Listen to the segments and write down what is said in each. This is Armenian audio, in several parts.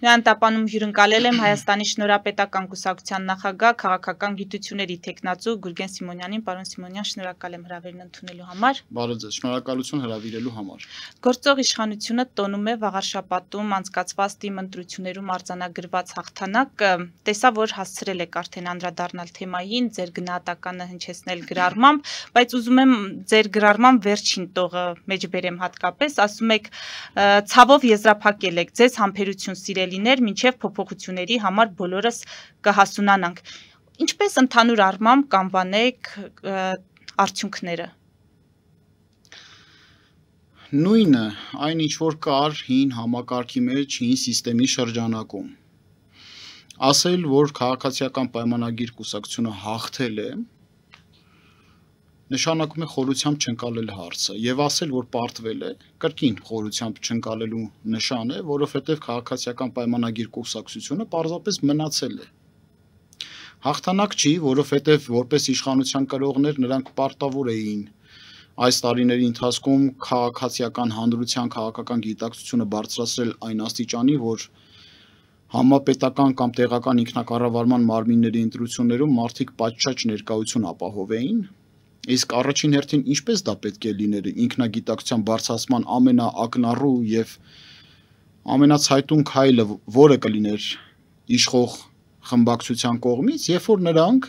Նրան տապանում հյուրընկալել եմ Հայաստանի Շնորհապետական կուսակցության նախագահ, քաղաքական գիտությունների թեկնածու Գուրգեն Սիմոնյանին։ Պարոն Սիմոնյան, շնորհակալ եմ հրավերն ընդունելու համար։ Բարև ձեզ, շնորհակալություն հրավիրելու համար։ Գործող իշխանությունը տոնում է վաղարշապատում անցկացված թիմ ընտրություններում արձանագրված հաղթանակ, տեսա, որ հասցրել եք արդեն անդրադառնալ թեմային, ձեր գնահատականը հնչեցնել գրառմամբ, բայց ուզում եմ ձեր գրառման վերջին տողը մեջ բերեմ հատկապես, ասում եք ցավով եզրափակել եք ձեզ համբերություն սիրելիներ, մինչև փոփոխությունների համար բոլորս կհասունանանք։ Ինչպես ընդհանուր առմամբ կանվանեք արդյունքները։ Նույնը, այն ինչ որ կար հին համակարգի մեջ, հին սիստեմի շրջանակում։ Ասել, որ քաղաքացիական պայմանագիր կուսակցությունը հաղթել է, նշանակում է խորությամբ չընկալել հարցը, եւ ասել, որ պարտվել է, կրկին խորությամբ չընկալելու նշան է, որովհետեւ քաղաքացիական պայմանագիր կուսակցությունը պարզապես մնացել է։ Հաղթանակ չի, որովհետեւ որպես իշխանության կրողներ նրանք պարտավոր էին այս տարիների ընթացքում քաղաքացիական հանրության քաղաքական գիտակցությունը բարձրացրել այն աստիճանի, որ համապետական կամ տեղական ինքնակառավարման մարմինների ընտրություններում մարդիկ պատշաճ ներկայություն ապահովեին, իսկ առաջին հերթին ինչպես դա պետք է լիներ ինքնագիտակցության բարձրացման ամենաակնառու եւ ամենացայտուն քայլը, որը կլիներ իշխող խմբակցության կողմից, երբ որ նրանք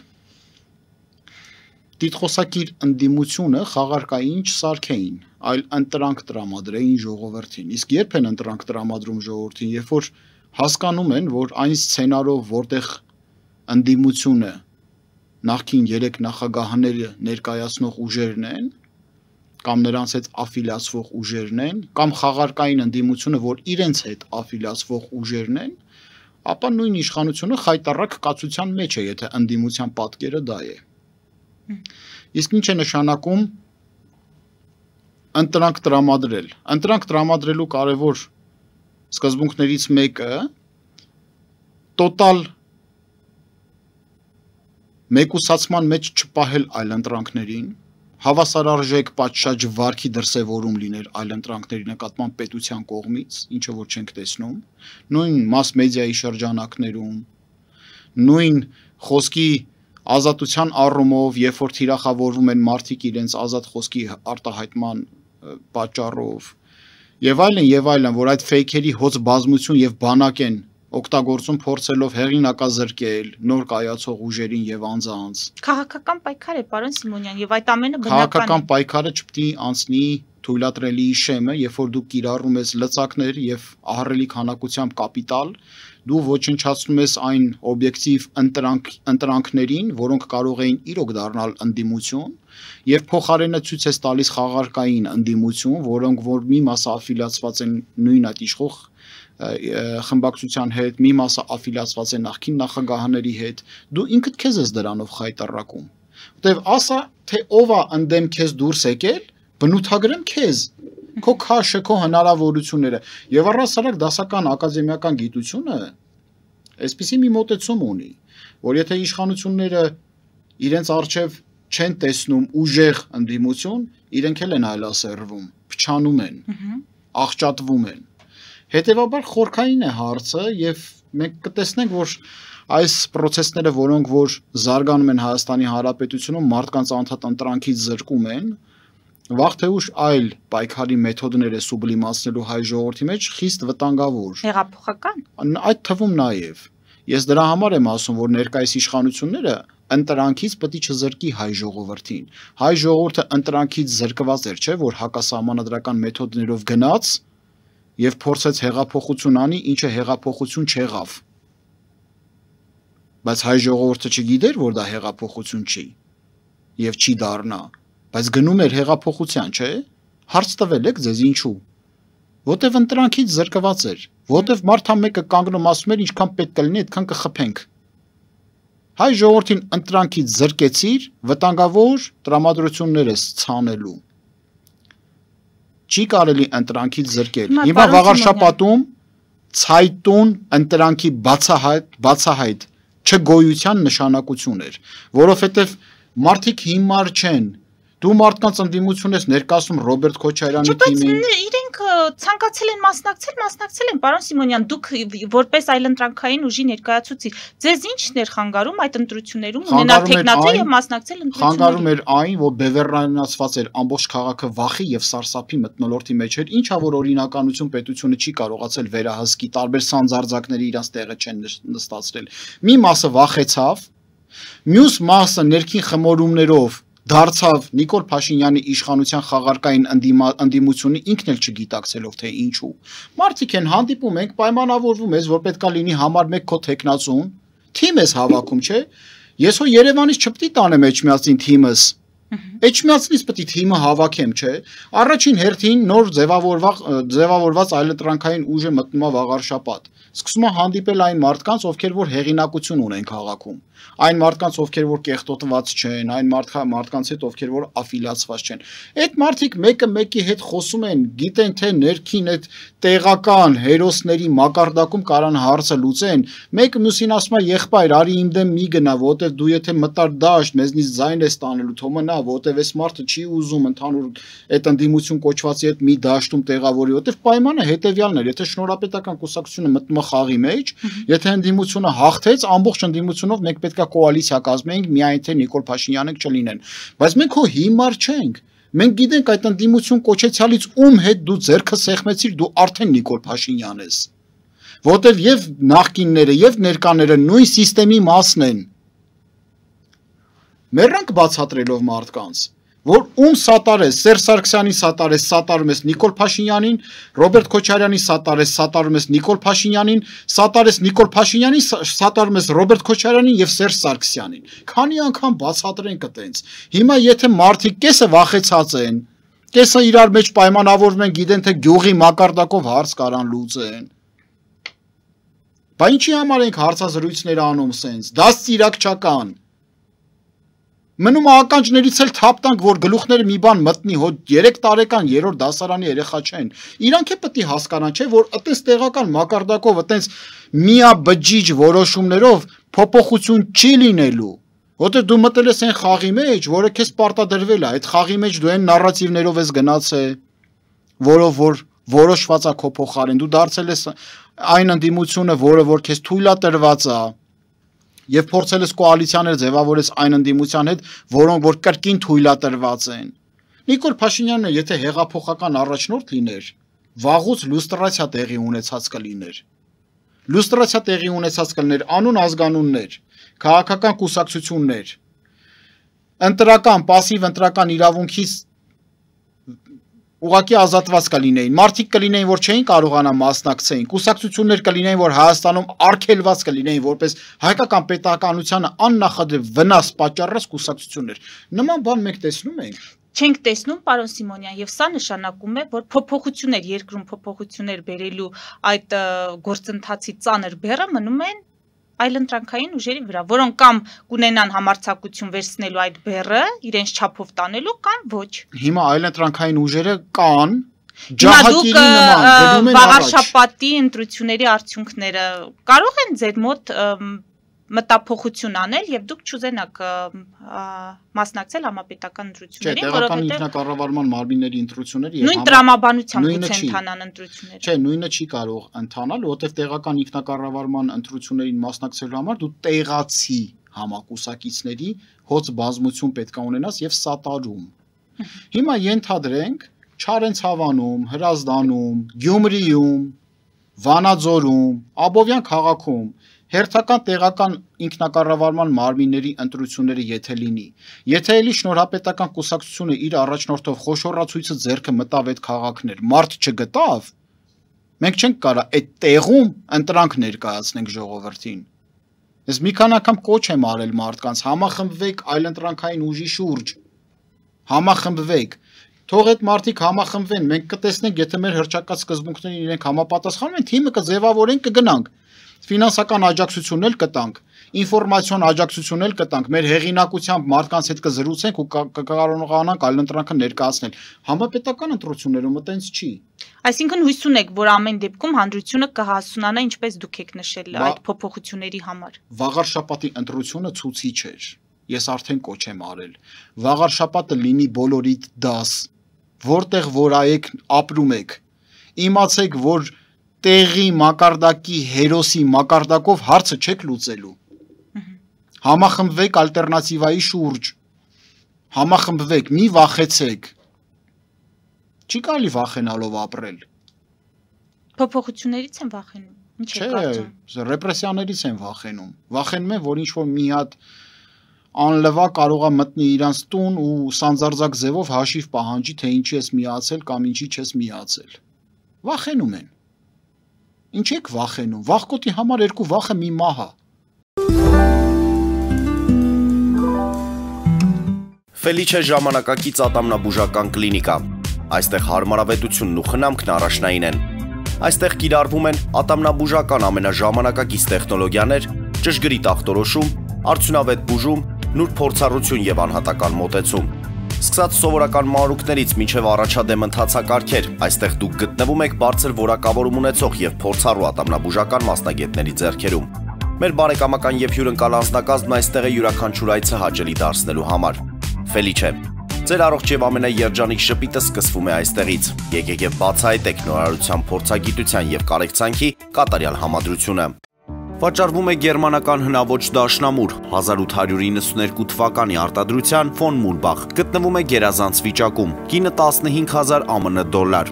տիտղոսակիր ընդդիմությունը խաղարկային չսարքեին, այլ ընտրանք տրամադրեին ժողովրդին։ Իսկ երբ են ընտրանք տրամադրում ժողովրդին, երբ որ հասկանում են, որ այն սցենարով, որտեղ ընդդիմությունը նախքին 3 նախագահները ներկայացնող ուժերն են, կամ նրանց հետ աֆիլիացվող ուժերն են, կամ խաղարկային ընդդիմությունը, որ իրենց հետ աֆիլիացվող ուժերն են, ապա նույն իշխանությունը խայտառակ կացության մեջ է, եթե ընդդիմության պատկերը դա է։ Իսկ ինչ է նշանակում ընտրանք տրամադրել։ Ընտրանք տրամադրելու կարևոր սկզբունքներից մեկը տոտալ մեկուսացման մեջ չպահել այլ ընտրանքներին, հավասարարժեք պատշաճ վարքի դրսևորում լիներ այլ ընտրանքների նկատմամբ պետության կողմից, ինչը որ չենք տեսնում, նույն մաս մեդիայի շրջանակներում, նույն խոսքի ազատության առումով, երբ որ թիրախավորվում են մարդիկ իրենց ազատ խոսքի արտահայտման պատճառով, եւ այլն, որ այդ ֆեյքերի հոծ բազմություն եւ բանակ են օգտագործում փորձելով հեղինակազրկել նոր կայացող ուժերին եւ անձանց։ Քաղաքական պայքար է, պարոն Սիմոնյան, եւ այդ ամենը բնական է։ Քաղաքական պայքարը չպետք է անցնի թույլատրելի շեմը, երբ որ դու կիրառում ես լծակներ եւ ահռելի քանակությամբ կապիտալ, դու ոչնչացնում ես այն օբյեկտիվ ընտրանքներին, որոնք կարող էին իրոք դառնալ ընդդիմություն, եւ փոխարենը ցույց ես տալիս խաղարկային ընդդիմություն, որոնք որ մի մասը աֆիլիացված են նույն այդ իշխող խմբակցության հետ, մի մասը աֆիլիացված է նախկին նախագահների հետ, դու ինքդ քեզ ես դրանով խայտառակում։ Որտեւ ասա, թե ով է ընդդեմ քեզ դուրս եկել, բնութագրեմ քեզ, քո քաշը, քո հնարավորությունները։ Եվ առհասարակ դասական ակադեմիական գիտությունը այսպիսի մի մոտեցում ունի, որ եթե իշխանությունները իրենց առջև չեն տեսնում ուժեղ ընդդիմություն, իրենք էլ են այլասերվում, փչանում են, աղճատվում են։ Հետևաբար խորքային է հարցը եւ մենք կտեսնենք, որ այս process-ները, որոնք որ զարգանում են Հայաստանի Հանրապետությունում, մարդկանց անդադ ընտրանքից զրկում են, վաղ թե ուշ այլ պայքարի մեթոդներ է սուբլիմացնելու հայ ժողովրդի մեջ խիստ վտանգավոր։ Հեղափոխական։ Այդ թվում նաեւ ես դրա համար եմ ասում, որ ներկայիս իշխանությունները ընտրանքից պետք է չզրկի հայ ժողովրդին։ Հայ ժողովուրդը ընտրանքից զրկված էր, չէ՞, որ հակասահմանադրական մեթոդներով գնաց եւ փորձեց հեղափոխություն անի, ինչը հեղափոխություն չեղավ։ Բայց հայ ժողովուրդը չգիտեր, որ դա հեղափոխություն չի եւ չի դառնա, բայց գնում էր հեղափոխության, չէ՞։ Հարց տվել եք ձեզ ինչու։ Որտեվ ընտրանքից զրկված էր, որտեվ մարդը մեկը կանգնում ասում էր ինչքան պետք կլինի, այդքան կխփենք։ Հայ ժողովրդին ընտրանքից զրկեցիր, վտանգավոր տրամադրություններ ես ցանելու։ Չի կարելի ընտրանքից զրկել։ Հիմա վաղարշապատում ցայտուն ընտրանքի բացահայտ չգոյության նշանակություն էր, որովհետև մարդիկ հիմար չեն։ Դու մարդկանց ընդդիմություն ես ներկայացնում Ռոբերտ Քոչարյանի թիմին։ Իրենք ցանկացել են մասնակցել են, պարոն Սիմոնյան, դուք որպես այլընտրանքային ուժի ներկայացուցիչ, ձեզ ի՞նչն էր խանգարում այդ ընտրություններում ունենալ թեկնածու եւ մասնակցել ընտրություններին։ Խանգարում էր այն, որ բևեռնացված էր ամբողջ քաղաքը վախի եւ սարսափի մթնոլորտի մեջ էր, ինչա որ օրինականություն պետությունը չի կարողացել վերահսկի, տարբեր սանձարձակների իրանց տեղը չեն նստացրել։ Մի մասը վախեցավ, մյուս մասը ներքին խմորումներով դարձավ Նիկոլ Փաշինյանի իշխանության խաղարկային ընդդիմությունը ինքն էլ չգիտակցելով թե ինչու։ Մարդիկ են հանդիպում, ենք պայմանավորվում ես, որ պետքա լինի համար 1 քո տեխնացուն, թիմ ես հավաքում, չէ։ Ես հո Երևանից չպետք է տանեմ Էջմիածին թիմս։ Էջմիածնից պետք է թիմը հավաքեմ, չէ։ Առաջին հերթին նոր ձևավորված այլընտրանքային ուժ է մտնում Վաղարշապատ։ Սկսում է հանդիպել այն մարդկանց, ովքեր որ հեղինակություն ունեն քաղաքում, այն մարդկանց, ովքեր որ կեղտոտված չեն, այն մարդկանց հետ, ովքեր որ աֆիլիացված չեն։ Այդ մարդիկ մեկը մեկի հետ խոսում են, գիտեն թե ներքին այդ տեղական հերոսների մակարդակում կարան հարցը լուծեն։ Մեկը մյուսին ասում է՝ եղբայր, արի իմ դեմ մի գնա, որտեվ դու եթե մտար դաշտ, մեզնից ձայն ես տանելու, թո մնա, որտեվ այս մարդը չի ուզում ընդհանուր այդ ընդդիմություն կոչվածի հետ մի դաշտում տեղավորի, որտեվ պայմանը հետևյալն էր, եթե շնորհապետական կուսակցությունը մտնում է խաղի մեջ, եթե ընդդիմությունը հաղթեց, ամբողջ ընդդիմությունով մենք պետքա կոալիցիա կազմենք, միայն թե Նիկոլ Փաշինյանը չլինեն։ Բայց մենք հո հիմար չենք։ Մենք գիտենք այդ ընդդիմություն կոչեցյալից ում հետ դու ձեռքը սեղմեցիր, դու արդեն Նիկոլ Փաշինյան ես։ Որտեվ եւ նախկինները եւ ներկաները նույն համակարգի մասն են։ Մեռանք բացատրելով մարդկանց, որ ում սատարես, Սերժ Սարգսյանի սատարես, սատարում ես Նիկոլ Փաշինյանին, Ռոբերտ Քոչարյանի սատարես, սատարում ես Նիկոլ Փաշինյանին, սատարես Նիկոլ Փաշինյանին, սատարում ես Ռոբերտ Քոչարյանին եւ Սերժ Սարգսյանին։ Քանի անգամ բացատրենք այտենց։ Հիմա եթե մարդիկ կեսը վախեցած են, կեսը իրար մեջ պայմանավորվում են, գիտեն թե գյուղի մակարդակով հարց կարան լուծեն։ Բա ինչի համար ենք հարցազրույցներ անում սենց, դաստիարակչական։ Մնում ականջներից էլ թափ տանք, որ գլուխները մի բան մտնի, հո 3 տարեկան 3-րդ դասարանի երեխա չեն։ Իրանք է պետք է հասկանան, չէ, որ այտենց տեղական մակարդակով, այտենց միաբջիջ որոշումներով փոփոխություն չի լինելու։ Որտեղ դու մտել ես այն խաղի մեջ, որը քեզ պարտադրվել է, այդ խաղի մեջ դու այն նարատիվներով ես գնացել, որով որ որոշված է քո փոխարեն, դու դարձել ես այն ընդդիմությունը, որը որ քեզ թույլատրված է։ Եվ փորձել ես կոալիցիաներ ձևավորես այն ընդդիմության հետ, որոնք որ կրկին թույլատրված են։ Նիկոլ Փաշինյանը եթե հեղափոխական առաջնորդ լիներ, վաղուց լուստրացիա տեղի ունեցած կլիներ։ Լուստրացիա տեղի ունեցած կլիներ անուն ազգանուններ, քաղաքական կուսակցություններ, ընտրական, պասիվ ընտրական իրավունքից ուղղակի ազատված կլինեին, մարդիկ կլինեին, որ չէին կարողանա մասնակցեին, կուսակցություններ կլինեին, որ Հայաստանում արգելված կլինեին, որպես հայկական պետականությանը աննախադեպ վնաս պատճառած կուսակցություններ։ Նման բան մենք տեսնում ենք։ Չենք տեսնում, պարոն Սիմոնյան, եւ սա նշանակում է, որ փոփոխություններ, երկրում փոփոխություններ բերելու այդ գործընթացի ծանր բեռը մնում են այլընտրանքային ուժերի վրա, որոնք կամ կունենան համարձակություն վերցնելու այդ բեռը, իրենց չափով տանելու, կամ ոչ։ Հիմա այլընտրանքային ուժերը կան, ջահակիրի նման, գնում են առաջ։ Վաղարշապատի ընտրությունների արդյունքները կարող են ձեր մոտ մտափոխություն անել եւ դուք չուզենաք մասնակցել համապետական ընտրություններին, որովհետեւ ինքնակառավարման մարմինների ընտրությունները եւ նույն տրամաբանությամբ գուցե ընթանան ընտրությունները։ Չէ, նույնը չի կարող ընթանալ, որովհետեւ տեղական ինքնակառավարման ընտրություններին մասնակցելու համար դու տեղացի համակուսակիցների հոց բազմություն պետք է ունենաս եւ սատարում։ Հիմա ենթադրենք Չարենցավանում, Հրազդանում, Գյումրիում, Վանաձորում, Աբովյան քաղաքում հերթական տեղական ինքնակառավարման մարմինների ընտրությունները եթե լինի, եթե էլի շնորհապետական կուսակցությունը իր առաջնորդով խոշորացույցը ձեռքը մտավ այդ քաղաքներ, մարդ չգտավ, մենք չենք կարա այդ տեղում ընտրանք ներկայացնենք ժողովրդին։ Ես մի քանի անգամ կոչ եմ արել մարդկանց, համախմբվեք այլընտրանքային ուժի շուրջ, համախմբվեք, թող այդ մարդիկ համախմբվեն, մենք կտեսնենք, եթե մեր հռչակած սկզբունքներին իրենք համապատասխանում են, թիմը կձևավորենք, կգնանք։ Ֆինանսական աջակցություն էլ կտանք, ինֆորմացիոն աջակցություն էլ կտանք, մեր հեղինակությամբ մարդկանց հետ կզրուցենք ու կկարողանանք այլընտրանքը ներկայացնել։ Համապետական ընտրություններում այտենց չի։ Այսինքն հույս ունեք, որ ամեն դեպքում հանրությունը կհասունանա, ինչպես դուք եք նշել, այդ փոփոխությունների համար։ Վաղարշապատի ընտրությունը ցուցիչ էր։ ես արդեն կոչ եմ արել։ Վաղար շաբաթը լինի բոլորիդ դաս, որտեղ որ այեք ապրում եք։ Իմացեք, որ տեղի մակարդակի հերոսի մակարդակով հարցը չեք լուծելու։ Համախմբվեք ալտերնատիվայի շուրջ։ Համախմբվեք, մի վախեցեք։ Չի կարելի վախենալով ապրել։ Փոփոխություններից են վախենում։ Ինչ է կարծում։ Չէ, ռեպրեսիաներից են վախենում։ Վախենում են, որ ինչ-որ մի հատ անլվա կարող է մտնի իրանց տուն ու սանձարձակ ձևով հաշիվ պահանջի, թե ինչի ես միացել կամ ինչի չես միացել։ Վախենում են։ Ինչ եք վախենում։ Վախկոտի համար երկու վախը մի մահ է։ Ֆելիչե ժամանակակից ատամնաբուժական կլինիկա։ Այստեղ հարմարավետությունն ու խնամքն առաջնային են։ Այստեղ կիրառվում են ատամնաբուժական ամենաժամանակակից տեխնոլոգիաներ, ճշգրիտ ախտորոշում, արդյունավետ բուժում, նուրբ փորձառություն եւ անհատական մոտեցում։ Սկսած սովորական մանրուքներից մինչև առաջադեմ ընթացակարգեր, այստեղ դուք գտնվում եք բարձր որակավորում ունեցող եւ փորձառու ատամնաբուժական մասնագետների ձեռքերում։ Մեր բարեկամական եւ հյուրընկալ անձնակազմն այստեղ է յուրաքանչյուր այցը հաճելի դարձնելու համար։ Ֆելիչե, ձեր առողջ եւ ամենաերջանիկ շպիտը սկսվում է այստեղից։ Եկեք եւ բացահայտեք նորարարության փորձագիտության եւ կարեկցանքի կատարյալ համադրությունը։ Վաճառվում է գերմանական հնաոճ դաշնամուր 1892 թվականի արտադրության ֆոն Մուլբախ, գտնվում է գերազանց վիճակում, կինը 15000 ԱՄՆ դոլար։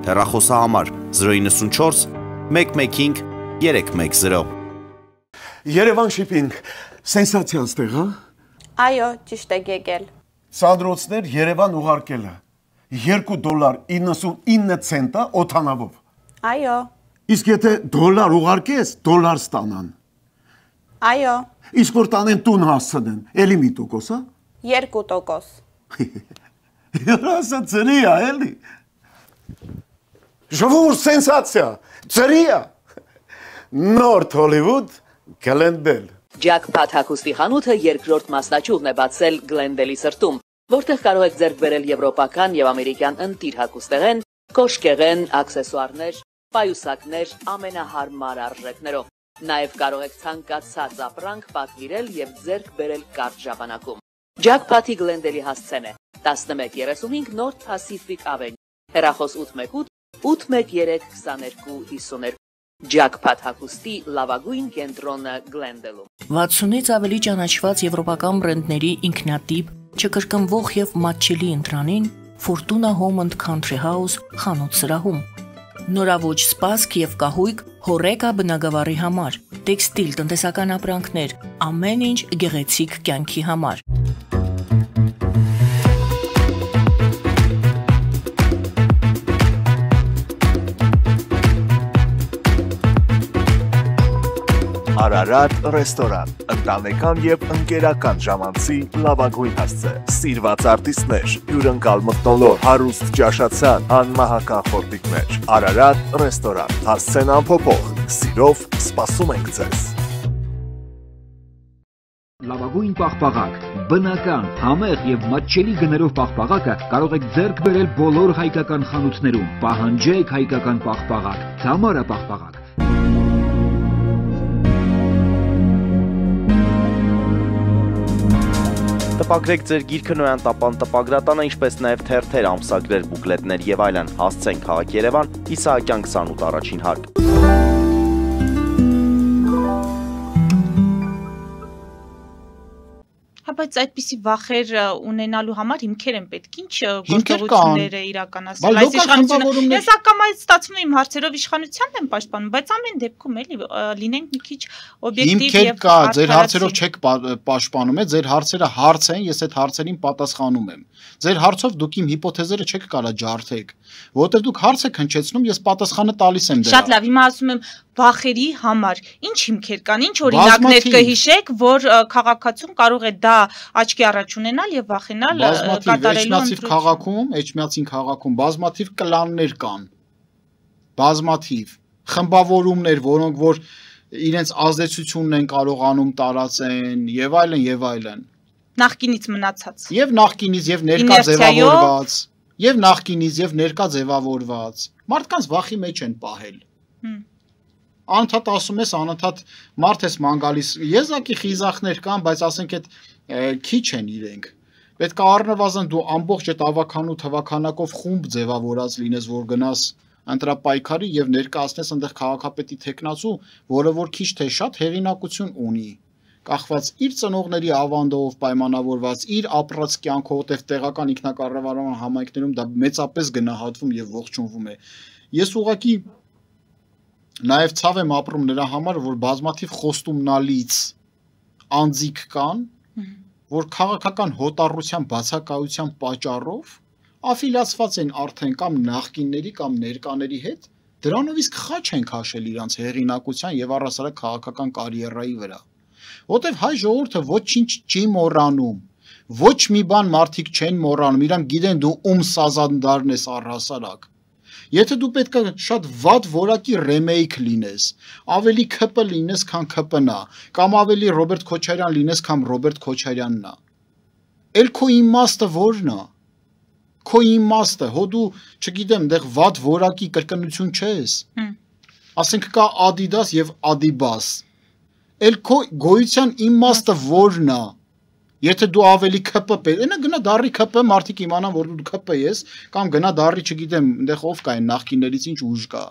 Հեռախոսահամար 094 115 310։ Երևան շիփինգ, սենսացիա ստեղ, հա։ Այո, ճիշտ եք եկել։ Սանդրոցներ Երևան ուղարկելը $2.99 ցենտա օթանավով։ Այո։ Իսկ եթե դոլար ուղարկես, դոլար ստանան։ Այո։ Իսկ որ տանեն տուն հասցնեն, էլի մի տոկոս, հա։ 2%։ Երասա ծրի է, էլի։ Ժողովուրդ սենսացիա, ծրի է։ Նորթ Հոլիվուդ, Գլենդել։ Ջաքփաթ հագուստի խանութը երկրորդ մասնաճյուղն է բացել Գլենդելի սրտում, որտեղ կարող եք ձեռք բերել եվրոպական եւ ամերիկյան ընտիր հագուստեղեն, կոշկեղեն, աքսեսուարներ, պայուսակներ ամենահարմար արժեքներով։ Նաև կարող եք ցանկացած ապրանք պատվիրել եւ ձեռք բերել կարճ ժամանակում։ Ջաքփաթի Գլենդելի հասցեն է 1135 North Pacific Avenue, հեռախոս 818 813 2252։ Ջաքփաթ հագուստի լավագույն կենտրոնը Գլենդելում։ 60-ից ավելի ճանաչված եվրոպական բրենդների ինքնատիպ, չկրկնվող եւ մատչելի ընտրանին Fortuna Home and Country House խանութ սրահում։ Նորավոճ սպասք եւ կահույք հորեկա բնագավառի համար, տեքստիլ տնտեսական ապրանքներ, ամեն ինչ գեղեցիկ կյանքի համար։ Արարատ ռեստորան, ընտանեկան եւ ընկերական ժամանցի լավագույն հասցե, սիրված արտիստներ, հյուրընկալ մթնոլորտ, հարուստ ճաշացան, անմահական խորտիկներ։ Արարատ ռեստորան, հասցեն անփոփոխ, սիրով սպասում ենք ձեզ։ Լավագույն պաղպաղակ, բնական, համեղ եւ մատչելի գներով պաղպաղակը կարող եք ձեռք բերել բոլոր հայկական խանութներում։ Պահանջեք հայկական պաղպաղակ, Թամարա պաղպաղակ։ Տպագրեք ձեր գիրքը Նոյան տապան տպագրատանը, ինչպես նաև թերթեր, ամսագրեր, բուկլետներ եւ այլն։ Հասցեն քաղաք Երևան, Իսահակյան 28 առաջին հարկ։ Բայց այդպիսի վախեր ունենալու համար հիմքեր են պետք, ինչ գործողություններ է իրականացնել այս իշխանությունը։ Ես ակամայից ստացվում է իմ հարցերով իշխանությանն եմ պաշտպանում, բայց ամեն դեպքում էլի լինենք մի քիչ օբյեկտիվ եւ հիմքեր կա, ձեր հարցերով չեք պաշտպանում, ձեր հարցերը հարց են, ես այդ հարցերին պատասխանում եմ։ Ձեր հարցով դուք իմ հիպոթեզերը չեք կարա ջարդեք, որովհետեւ դուք հարց եք հնչեցնում, ես պատասխանը տալիս եմ դրա։ Շատ լավ, հիմա ասում եմ վախերի համար ինչ հիմքեր կան, ինչ օրինակներ կհիշեք, որ քաղաքացուն կարող է դա աչքի առաջ ունենալ եւ վախենալ կատարելու ընտրություն։ Էջմիածին քաղաքում բազմաթիվ կլաններ կան։ Բազմաթիվ խմբավորումներ, որոնք որ իրենց ազդեցությունն են կարող անում տարածեն եւ այլն եւ այլն։ Նախկինից մնացած։ Եվ նախկինից եւ ներկա ձևավորված, եւ նախկինից եւ ներկա ձևավորված։ Մարդկանց վախի մեջ են պահել։ Անընդհատ ասում ես, անընդհատ մարդ ես ման գալիս, եզակի խիզախներ կան, բայց ասենք այդ քիչ են իրենք։ Պետք է առնվազն դու ամբողջ այդ ավականու թվականակով խումբ ձևավորած լինես, որ գնաս ընտրապայքարի եւ ներկայացնես այնտեղ քաղաքապետի տեխնացու, որը որ քիչ թե շատ հեղինակություն ունի, կախված իր ծնողների ավանդով պայմանավորված, իր ապրած կյանքով, որտեղ տեղական ինքնակառավարման համայնքներում դա մեծապես գնահատվում եւ ողջունվում է։ Ես ուղղակի նաեւ ցավ եմ ապրում նրա համար, որ բազմաթիվ խոստումնալից անձիկ կան, որ քաղաքական հոտառության բացակայության պատճառով աֆիլիացված են արդեն կամ նախկինների կամ ներկաների հետ, դրանով իսկ խաչ են քաշել իրանց հեղինակության եւ առասարակ քաղաքական կարիերայի վրա։ Որտեւ հայ ժողովուրդը ոչինչ չի մոռանում, ոչ մի բան մարդիկ չեն մոռանում, իրանք գիտեն դու ում սազանդարն ես առհասարակ։ Եթե դու պետք է շատ վատ որակի ռեմեյք լինես, ավելի ԿՊ լինես, քան ԿՊ-նա, կամ ավելի Ռոբերտ Քոչարյան լինես, քան Ռոբերտ Քոչարյանն է, էլ քո իմաստը որն է։ Քո իմաստը, հո դու, չգիտեմ, դեղ վատ որակի կրկնություն չես։ Ասենք կա Adidas եւ Adibas։ Էլ քո գոյության իմաստը որն է։ Եթե դու ավելի ԿՊ պետք, այնա գնա դառի ԿՊ, մարդիկ իմանան, որ դու ԿՊ ես, կամ գնա դառի, չգիտեմ, այնտեղ ով կա այն նախկիններից ինչ ուժ կա։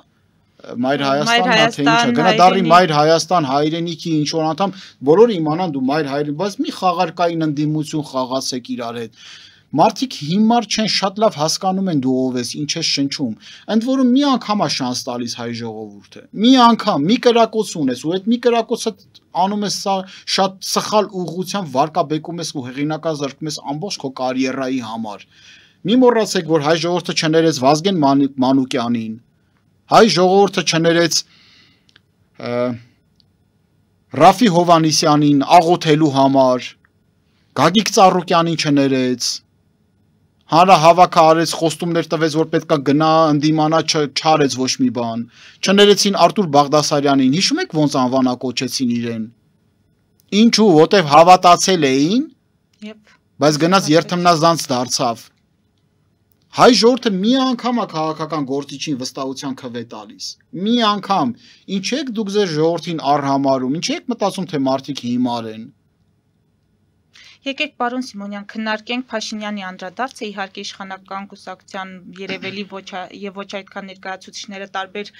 Մայր Հայաստանն է, թե ինչը, գնա դառի Մայր Հայաստան, հայրենիքի ինչ որ անդամ, բոլորը իմանան դու Մայր հայրենիք, բայց մի խաղարկային ընդդիմություն խաղացեք իրար հետ։ Մարդիկ հիմար չեն, շատ լավ հասկանում են դու ով ես, ինչ ես շնչում։ Ընդ որում մի անգամ է շանս տալիս հայ ժողովուրդը։ Մի անգամ, մի կրակոց ունես, ու այդ մի կրակոցը անում ես սա շատ սխալ ուղղությամբ վարկաբեկում ես ու հեղինակազրկում ես ամբողջ քո կարիերայի համար։ Մի մոռացեք, որ հայ ժողովուրդը չներեց Վազգեն Մանուկյանին, հայ ժողովուրդը չներեց Ռաֆի Հովանիսյանին աղոթելու համար, Գագիկ Ծառուկյանին չներեց, հանրահավաքը արեց, խոստումներ տվեց, որ պետքա գնա, ընդդիմանա, չարեց ոչ մի բան, չներեցին Արտուր Բաղդասարյանին, հիշում եք ոնց անվանակոչեցին իրեն։ Ինչու, որտեվ հավատացել էին, բայց գնաց երթմնազանց դարձավ։ Հայ ժողովուրդը մի անգամ է քաղաքական գործիչին վստահության քվե տալիս։ Մի անգամ, ինչ եք դուք ձեր ժողովրդին առհամարում, ինչ եք մտածում, թե մարդիկ հիմար են։ Եկեք պարոն Սիմոնյան քննարկենք Փաշինյանի անդրադարձը, իհարկե իշխանական կուսակցության երևելի ոչ այդքան ներկայացուցիչները տարբեր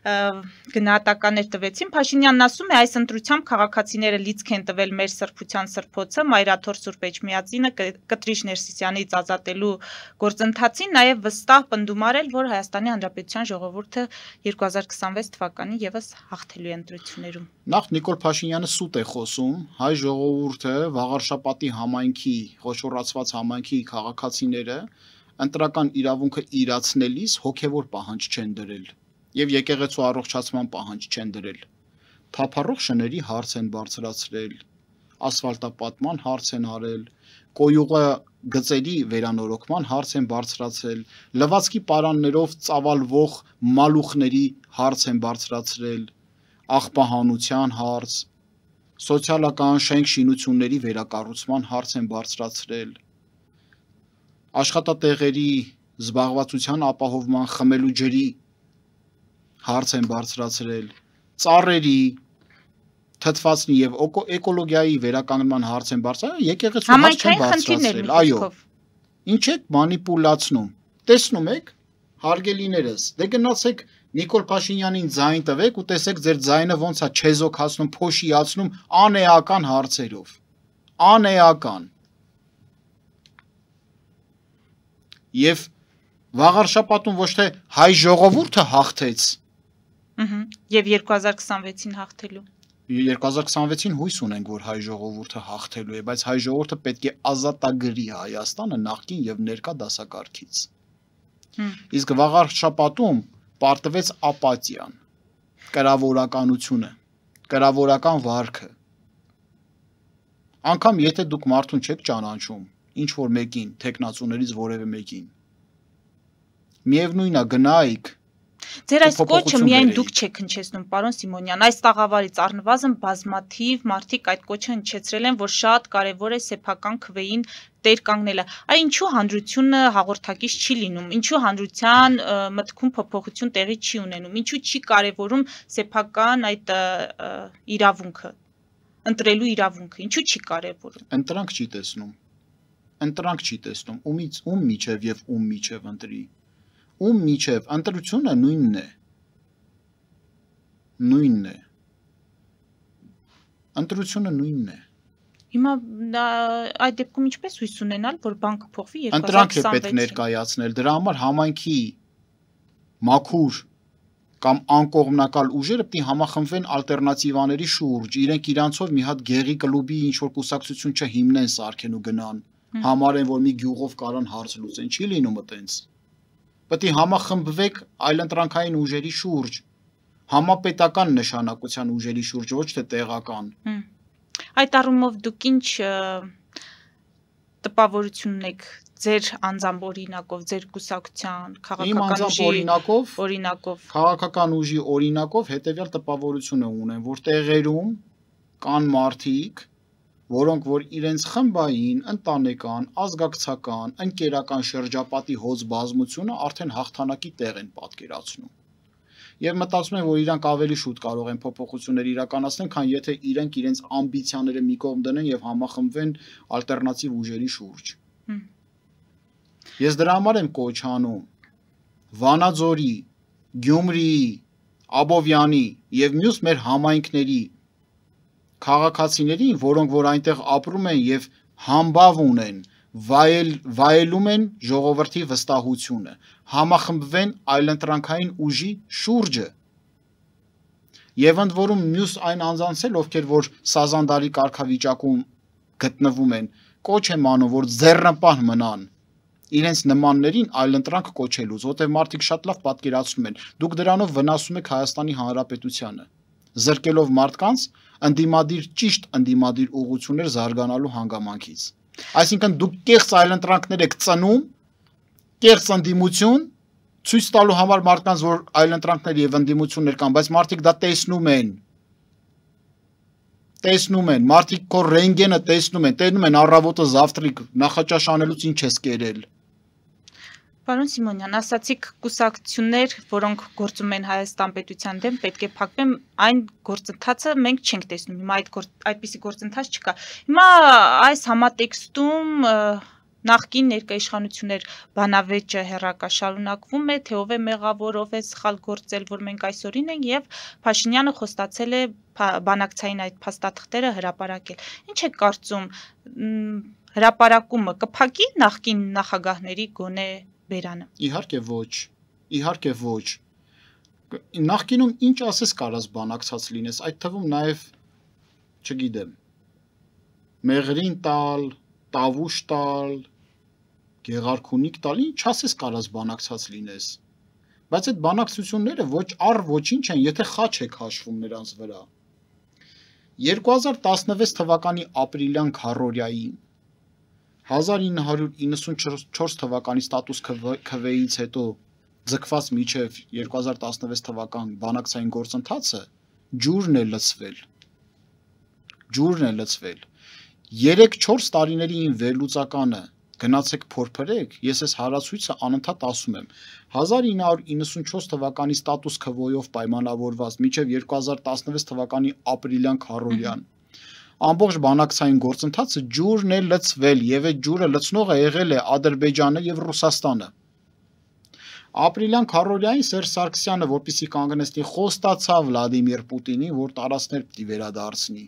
գնահատականներ տվեցին։ Փաշինյանն ասում է, այս ընտրությամբ քաղաքացիները լիցք են տվել մեր սրբության սրբոցը, Մայրաթոր Սուրբ Էջմիածինը Կտրիչ Ներսիսյանից ազատելու գործընթացին, նաև վստահ պնդում արել, որ Հայաստանի Հանրապետության ժողովուրդը 2026 թվականին եւս հաղթելու է ընտրություններում։ Նախ Նիկոլ Փաշինյանը սուտ է խոսում, հայ ժողովուրդը Վաղարշապատի համայնքի, խոշորացված համայնքի քաղաքացիները ընտրական իրավունքը իրացնելիս հոգևոր պահանջ չեն դրել եւ եկեղեցու առողջացման պահանջ չեն դրել։ Թափառող շների հարց են բարձրացրել, ասֆալտապատման հարց են արել, կոյուղը գծերի վերանորոգման հարց են բարձրացրել, լվացքի պարաններով ծավալվող մալուխների հարց են բարձրացրել, աղբահանության հարց, սոցիալական շենք շինությունների վերակառուցման հարց են բարձրացրել, աշխատատեղերի զբաղվածության ապահովման խմելու ջրի հարց են բարձրացրել, ծառերի, թթվածնի եւ էկոլոգիայի վերականգնման հարց են բարձրացրել, եկեղեցու հարց չեն բարձրացրել, այո։ Ինչ եք մանիպուլացնում։ Տեսնում եք, հարգելիներս, դե գնացեք Նիկոլ Փաշինյանին ձայն տվեք ու տեսեք ձեր ձայնը ոնց է չեզոքացնում, փոշիացնում անեական հարցերով։ Անեական։ Եվ Վաղարշապատում ոչ թե հայ ժողովուրդը հաղթեց։ Եվ 2026-ին հաղթելու։ 2026-ին հույս ունենք, որ հայ ժողովուրդը հաղթելու է, բայց հայ ժողովուրդը պետք է ազատագրի Հայաստանը նախկին եւ ներկա դասակարգից։ Իսկ Վաղարշապատում պարտվեց ապաթիան, կրավորականությունը, կրավորական վարքը։ Անկամ եթե դուք մարդուն չեք ճանաչում, ինչ որ մեկին, տեխնացուներից որևէ մեկին, միևնույնն է գնայիք Ձեր այս կոչը միայն դուք չեք հնչեցնում, պարոն Սիմոնյան, այս տաղավարից առնվազն բազմաթիվ մարդիկ այդ կոչը հնչեցրել են, որ շատ կարևոր է սեփական քվեին տեր կանգնելը։ Այ ինչու հանրությունը հաղորդակից չի լինում, ինչու հանրության մտքում փոփոխություն տեղի չի ունենում, ինչու չի կարևորում սեփական այդ իրավունքը, ընտրելու իրավունքը, ինչու չի կարևորում։ Ընտրանք չի տեսնում։ Ընտրանք չի տեսնում, ում միջև եւ ում միջև ընտրի։ Ում միջև ընտրությունը նույնն է։ Նույնն է։ Ընտրությունը նույնն է։ Հիմա այդ դեպքում ինչպես հույս ունենալ, որ բան կփոխվի 2026-ին։ Ընտրանք է պետք ներկայացնել, դրա համար համայնքի մաքուր կամ անկողմնակալ ուժերը պետք է համախմբվեն ալտերնատիվաների շուրջ, իրենք իրանցով մի հատ գեղի կլուբի ինչ-որ կուսակցություն չհիմնեն, սարքեն ու գնան, համարեն, որ մի գյուղով կարան հարց լուծեն, չի լինում այտենց։ Պետք է համախմբվեք այլընտրանքային ուժերի շուրջ, համապետական նշանակության ուժերի շուրջ, ոչ թե տեղական։ Այդ առումով դուք ինչ տպավորություն ունեք ձեր անձամբ օրինակով, ձեր կուսակցության, քաղաքական ուժի օրինակով, քաղաքական ուժի օրինակով հետևյալ տպավորությունը ունեն, որ տեղերում կան մարդիկ, որոնք որ իրենց խմբային, ընտանեկան, ազգակցական, ընկերական շրջապատի հոծ բազմությունը արդեն հաղթանակի տեղ են պատկերացնում։ Եվ մտածում են, որ իրանք ավելի շուտ կարող են փոփոխություններ իրականացնել, քան եթե իրենք իրենց ամբիցիաները մի կողմ դնեն եւ համախմբվեն ալտերնատիվ ուժերի շուրջ։ Ես դրա համար եմ կոչ անում Վանաձորի, Գյումրիի, Աբովյանի եւ մյուս մեր համայնքների քաղաքացիներին, որոնք որ այնտեղ ապրում են եւ համբավ ունեն, վայելում են ժողովրդի վստահությունը, համախմբվեն այլընտրանքային ուժի շուրջը։ Եվ ընդ որում մյուս այն անձանց էլ, ովքեր որ սազանդարի կարգավիճակում գտնվում են, կոչ եմ անում, որ ձեռնպահ մնան իրենց նմաններին այլընտրանք կոչելուց, որտեղ մարդիկ շատ լավ պատկերացնում են, դուք դրանով վնասում եք Հայաստանի Հանրապետությանը, զրկելով մարդկանց ճիշտ ընդդիմադիր ուղղություններ զարգանալու հանգամանքից։ Այսինքն դուք կեղծ այլընտրանքներ եք ծնում, կեղծ ընդդիմություն, ցույց տալու համար մարդկանց, որ այլընտրանքներ եւ ընդդիմություններ կան, բայց մարդիկ դա տեսնում են, մարդիկ քո ռենտգենը տեսնում են առավոտը զավտրիկ նախաճաշ անելուց ինչ ես կերել։ Պարոն Սիմոնյան, ասացիք կուսակցություններ, որոնք գործում են Հայաստան պետության դեմ, պետք է փակվեն, այն գործընթացը մենք չենք տեսնում, հիմա այդպիսի գործընթաց չկա։ Հիմա այս համատեքստում նախկին ներկայիշխանություններ բանավեճը հեռակաշարունակվում է, թե ով է մեղավոր, ով է սխալ գործել, որ մենք այսօրին ենք, եւ Փաշինյանը խոստացել է բանակցային այդ փաստաթղթերը հրապարակել։ Ինչ եք կարծում, հրապարակումը կփակի նախկին նախագահների գոնե բերանը։ Իհարկե ոչ։ Նախկինում ինչ ասես կարաս բանակցած լինես, այդ թվում նաև, չգիտեմ, մեղրին տալ, տավուշ տալ, գեղարքունիք տալ, ինչ ասես կարաս բանակցած լինես։ Բայց այդ բանակցությունները ոչ առ ոչինչ են, եթե խաչ եք հաշվում նրանց վրա։ 2016 թվականի ապրիլյան քառորյային 1994 թվականի ստատուս քվեից հետո ձգված միջև 2016 թվական բանակցային գործընթացը ջուրն է լցվել։ 3-4 տարիների վերլուծականը գնացեք փորփրեք, ես այս հարացույցը անընդհատ ասում եմ։ 1994 թվականի ստատուս քվոյով պայմանավորված միջև 2016 թվականի ապրիլյան քառորյան ամբողջ բանակցային գործընթացը ջուրն է լցվել եւ այդ ջուրը լցնողը եղել է Ադրբեջանը եւ Ռուսաստանը։ Ապրիլյան քառորյային Սերժ Սարգսյանը, որպեսզի կանգնեցնի, խոստացավ Վլադիմիր Պուտինին, որ տարածքներ պիտի վերադարձնի։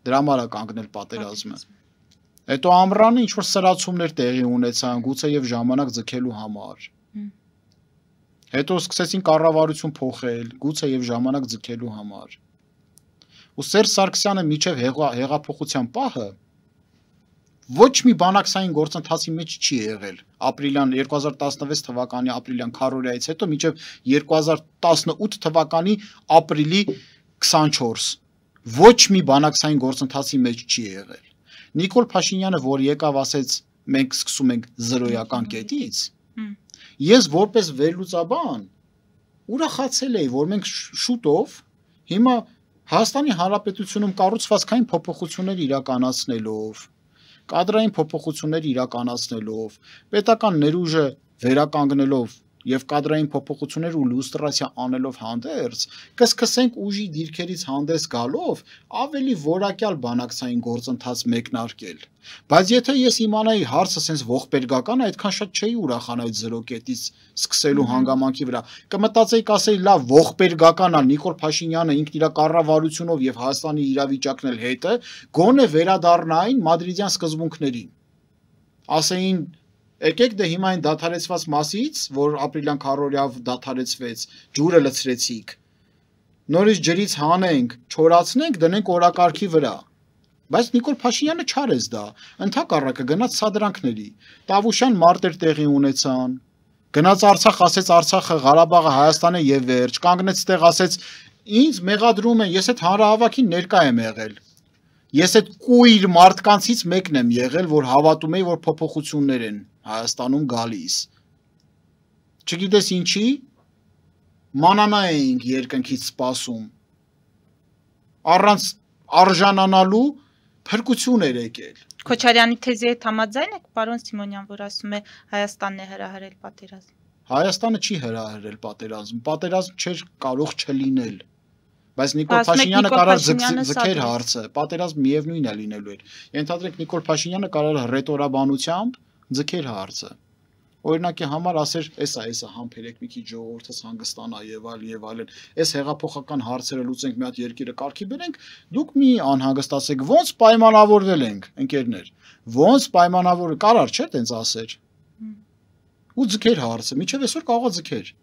Դրա համար է կանգնել պատերազմը։ Հետո ամռանը ինչ որ սրացումներ տեղի ունեցան, գուցե եւ ժամանակ ձգելու համար։ Հետո սկսեցին կառավարություն փոխել, գուցե եւ ժամանակ ձգելու համար։ Ու Սերժ Սարգսյանը միջև հեղափոխության պահը ոչ մի բանակցային գործընթացի մեջ չի եղել։ Ապրիլյան 2016 թվականի ապրիլյան քառորյայից հետո միջև 2018 թվականի ապրիլի 24 ոչ մի բանակցային գործընթացի մեջ չի եղել։ Նիկոլ Փաշինյանը, որ եկավ, ասեց, մենք սկսում ենք 0-ական կետից, ես որպես վերլուծաբան ուրախացել էի, որ մենք շուտով հիմա Հայաստանի Հանրապետությունում կառուցվածքային փոփոխություններ իրականացնելով, կադրային փոփոխություններ իրականացնելով, պետական ներուժը վերականգնելով եւ կադրային փոփոխություններ ու լուստրացիա անելով հանդերձ, կսկսենք ուժի դիրքերից հանդես գալով ավելի որակյալ բանակցային գործընթաց մեկնարկել։ Բայց եթե ես իմանայի հարցը sense ողբերգական, այդքան շատ չէի ուրախանա այդ 0 կետից սկսելու հանգամանքի վրա։ Կմտածեի, կասեի, լավ, ողբերգական է, Նիկոլ Փաշինյանը ինքն իր կառավարությունով եւ Հայաստանի իրավիճակն էլ հետը գոնե վերադառնային մադրիդյան սկզբունքներին։ Ասեին եկեք դե հիմա այն դադարեցված մասից, որ ապրիլյան քառօրյավ դադարեցվեց, ջուրը լցրեցիք։ Նորից ջրից հանենք, չորացնենք, դնենք օրակարգի վրա։ Բայց Նիկոլ Փաշինյանը չարեց դա, ընդհակառակը գնաց սադրանքների։ Տավուշյան մարտեր տեղի ունեցան։ Գնաց Արցախ, ասեց Արցախը, Ղարաբաղը Հայաստան է եւ վերջ, կանգնեց տեղ, ասեց ինձ մեղադրում են, ես այդ հանրահավաքին ներկա եմ եղել։ Ես այդ կույր մարդկանցից մեկն եմ եղել, որ հավատում էի, որ փոփոխություններ են Հայաստանում գալիս։ Չգիտես ինչի, մանանա էինք երկնքից սպասում։ Առանց արժանանալու փրկություն էր եկել։ Քոչարյանի թեզի հետ համաձայն եք, պարոն Սիմոնյան, որ ասում է Հայաստանն է հրահրել պատերազմ։ Հայաստանը չի հրահրել պատերազմ, պատերազմ չէր կարող չլինել։ Բայց Նիկոլ Փաշինյանը կարող ձգեր հարցը, պատերազմ միևնույնն է լինելու էր։ Ենթադրենք Նիկոլ Փաշինյանը կարող հռետորաբանությամբ ձգեր հարցը։ Օրինակի համար ասեր, էսա համբերեք մի քիչ ժողովրդս հանգստանա եւ այլն։ Այս հեղափոխական հարցերը լուծենք, մի հատ երկիրը կարգի բերենք, դուք մի անհանգստացեք, ոնց պայմանավորվել ենք, ընկերներ։ Ոնց պայմանավոր կարար չէ՞ տենց ասեր։ Ու ձգեր հարցը, միջև այսօր կարող է ձգեր։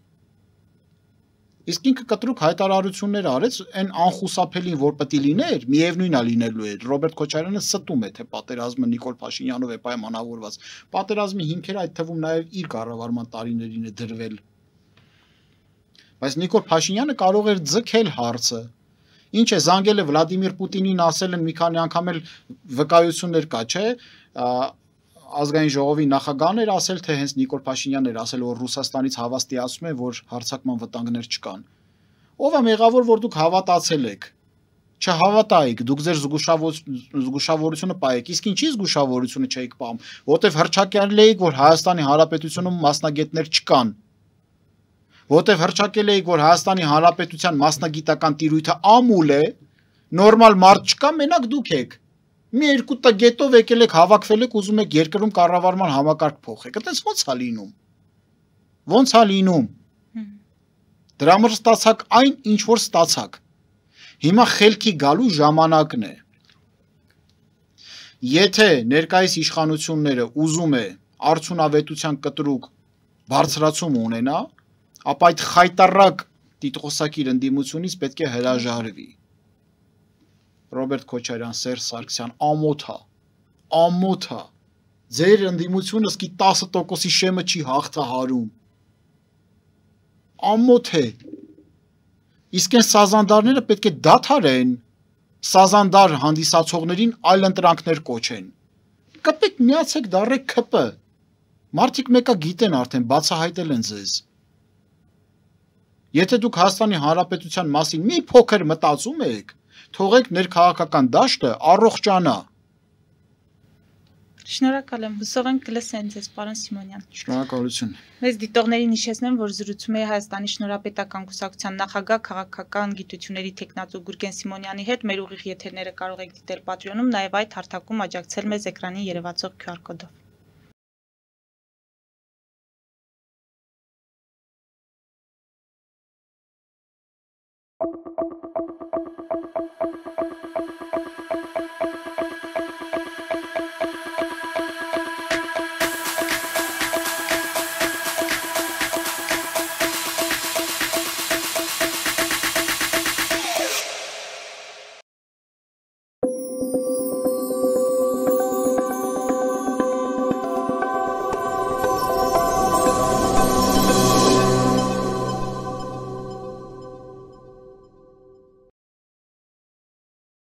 Իսկ ինքը կտրուկ հայտարարություններ արեց, այն անխուսափելին, որ պետք է լիներ, միևնույնն է լինելու էր։ Ռոբերտ Քոչարյանը ստում է, թե պատերազմը Նիկոլ Փաշինյանով է պայմանավորված։ Պատերազմի հիմքերը այդ թվում նաև իր կառավարման տարիներին է դրվել։ Բայց Նիկոլ Փաշինյանը կարող էր ձգել հարցը։ Ինչ է զանգել է Վլադիմիր Պուտինին, ասել են մի քանի անգամ էլ վկայություններ կա, չէ՞։ Ազգային ժողովի նախագահն էր ասել, թե հենց Նիկոլ Փաշինյանն էր ասել, որ Ռուսաստանից հավաստիացում է, որ հարձակման վտանգներ չկան։ Ով է մեղավոր, որ դուք հավատացել եք։ Չհավատայիք, դուք ձեր զգուշավորությունը պահեք։ Իսկ ինչի զգուշավորությունը չէիք պահում, որտեվ հռչակել էիք, որ Հայաստանի Հանրապետությունում մասնագետներ չկան։ Որտեվ հռչակել էիք, որ Հայաստանի Հանրապետության մասնագիտական տիրույթը ամուլ է, նորմալ մարդ չկա, մենակ դուք եք։ Մի երկու տգետով եկել եք, հավաքվել եք, ուզում եք երկրում կառավարման համակարգ փոխեք։ Այդպես ո՞նց է լինում։ Ո՞նց է լինում։ Դրա համար ստացակ այն, ինչ որ ստացակ։ Հիմա խելքի գալու ժամանակն է։ Եթե ներկայիս իշխանությունները ուզում է արդյունավետության կտրուկ բարձրացում ունենա, ապա այդ խայտառակ տիտղոսակիր ընդդիմությունից պետք է հրաժարվի։ Ռոբերտ Քոչարյան, Սերժ Սարգսյան, ամոթ է։ Ձեր ընդդիմությունը սկի 10%-ի շեմը չի հաղթահարում։ Ամոթ է։ Իսկ այն սազանդարները պետք է դադարեն, սազանդար հանդիսացողներին այլ ընտրանքներ կոչեն։ Կպեք միացեք դառեք ՔՊ։ Մարդիկ մեկը գիտեն արդեն, բացահայտել են ձեզ։ Եթե դուք Հայաստանի Հանրապետության մասին մի փոքր մտածում եք, թողեք ներքաղաքական դաշտը առողջանա։ Շնորհակալ եմ, հուսով ենք կլսեն ձեզ, պարոն Սիմոնյան։ Շնորհակալություն։ Մեզ դիտողներին հիշեցնեմ, որ զրուցում էի Հայաստանի Շնորհապետական Կուսակցության նախագահ քաղաքական գիտությունների թեկնածու Գուրգեն Սիմոնյանի հետ։ Մեր ուղիղ եթերները կարող եք դիտել Patreon-ում, նաև այդ հարթակում աջակցել մեզ էկրանին երևացող QR կոդով։